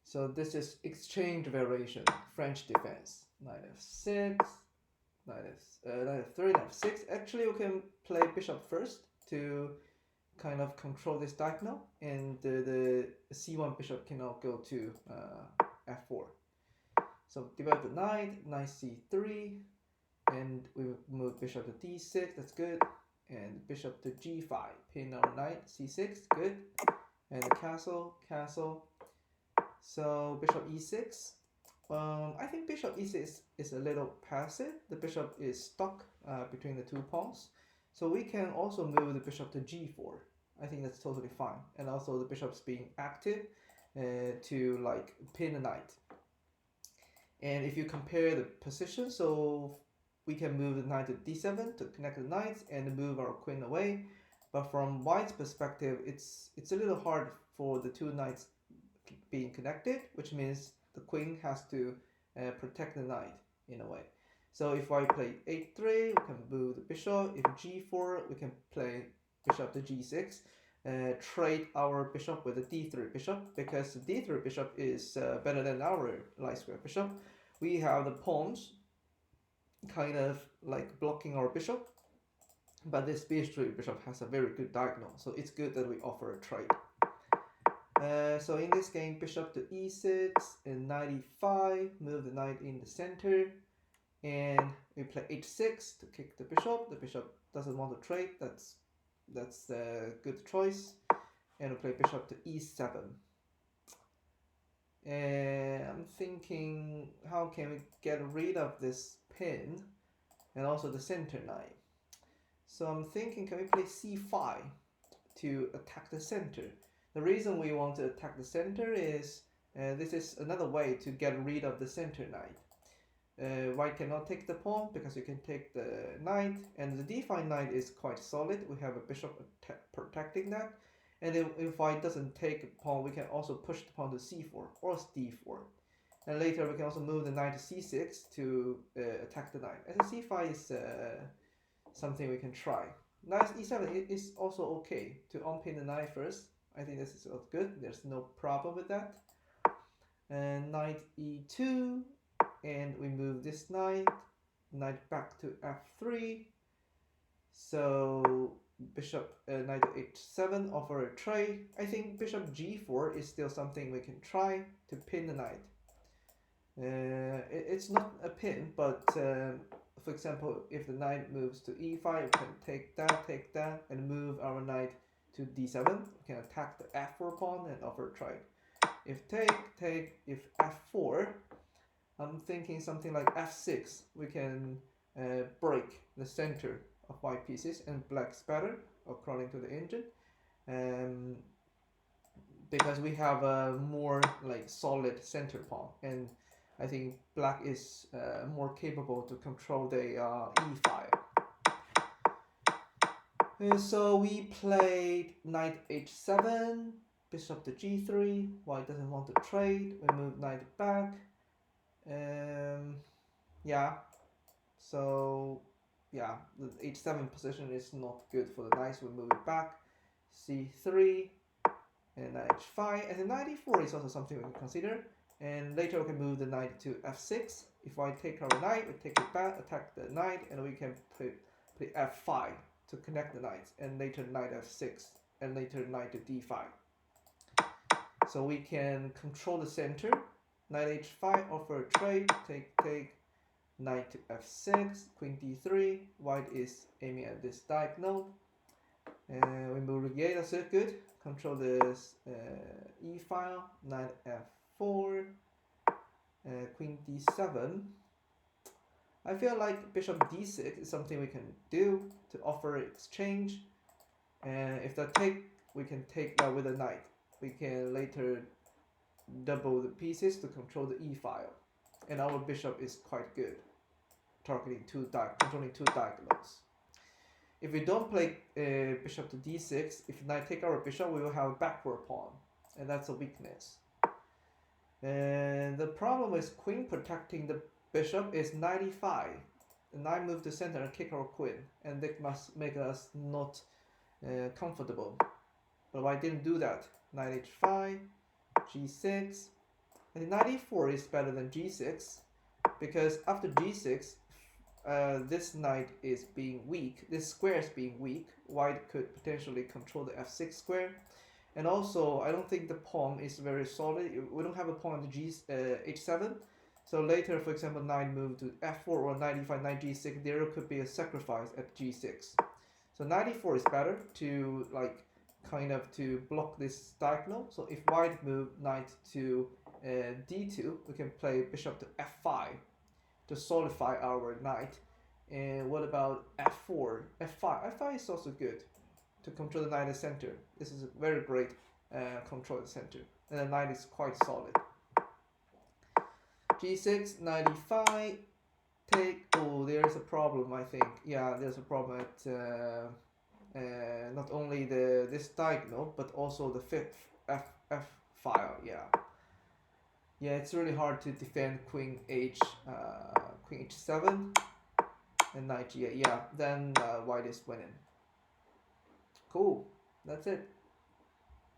So this is exchange variation, French defense. Knight f6, knight f3, knight f6. Actually, we can play bishop first to kind of control this diagonal, and the c1 bishop cannot go to f4. So develop the knight c3, and we move bishop to d6, that's good, and bishop to g5, pin our knight, c6, good, and the castle, so bishop e6. I think bishop e6 is a little passive. The bishop is stuck between the two pawns, so we can also move the bishop to g4. I think that's totally fine, and also the bishop's being active to like pin the knight. And if you compare the position, so we can move the knight to d7 to connect the knights and move our queen away. But from white's perspective, it's a little hard for the two knights being connected, which means the queen has to protect the knight in a way. So if I play a3, we can move the bishop. If g4, we can play bishop to g6. Trade our bishop with the d3 bishop, because the d3 bishop is better than our light square bishop. We have the pawns kind of like blocking our bishop, but this b3 bishop has a very good diagonal, so it's good that we offer a trade. So in this game, bishop to e6 and knight e5, move the knight in the center, and we play h6 to kick the bishop. The bishop doesn't want to trade, that's a good choice, and we play bishop to e7. And I'm thinking, how can we get rid of this pin and also the center knight? So I'm thinking, can we play c5 to attack the center? The reason we want to attack the center is this is another way to get rid of the center knight. White cannot take the pawn because you can take the knight, and the d5 knight is quite solid. We have a bishop protecting that. And if white doesn't take a pawn, we can also push the pawn to c4 or d4. And later we can also move the knight to c6 to attack the knight. And the c5 is something we can try. Knight e7 is also okay to unpin the knight first. I think this is good. There's no problem with that. And knight e2, and we move this knight back to f3. So bishop knight to h7, offer a trade. I think bishop g4 is still something we can try to pin the knight. It's not a pin, but for example, if the knight moves to e5, we can take that, and move our knight to d7. We can attack the f4 pawn and offer a trade. If take, if f4, I'm thinking something like f6. We can break the center of white pieces and black's better according to the engine, because we have a more like solid center pawn, and I think black is more capable to control the e5. So we played knight h7, bishop to g3. White doesn't want to trade. We move knight back. Yeah. So yeah, the h7 position is not good for the knights. We move it back. c3 and knight h5, and the knight e4 is also something we can consider. And later we can move the knight to f6. If I take our knight, we take it back, attack the knight, and we can play f5 to connect the knights, and later knight f6, and later knight to d5. So we can control the center. Knight h5, offer a trade, take, knight to f6, queen d3. White is aiming at this diagonal. We move, yeah, that's it, good. Control this e file, knight f4, queen d7. I feel like bishop d6 is something we can do to offer exchange. And if that take, we can take that with a knight. We can later double the pieces to control the e file. And our bishop is quite good, controlling two diagonals. If we don't play bishop to d6, if knight take our bishop, we will have a backward pawn, and that's a weakness. And the problem with queen protecting the bishop is knight e5. The knight move to center and kick our queen, and that must make us not comfortable. But I didn't do that. Knight h5, g6, I think knight e4 is better than g6 because after g6, this knight is being weak. This square is being weak. White could potentially control the f6 square. And also, I don't think the pawn is very solid. We don't have a pawn on the h7. So later, for example, knight move to f4 or knight e5, knight g6, there could be a sacrifice at g6. So knight e4 is better to like kind of to block this diagonal. So if white move knight to d2, we can play bishop to f5 to solidify our knight. And what about f4, f5? f5 is also good to control the knight in the center. This is a very great control of the center. And the knight is quite solid. g6, knight e5, take. Oh, there's a problem, I think. Yeah, there's a problem at not only this diagonal, but also the fifth f file. Yeah, it's really hard to defend queen h7 and knight g8. Yeah, then white is winning. Cool, that's it.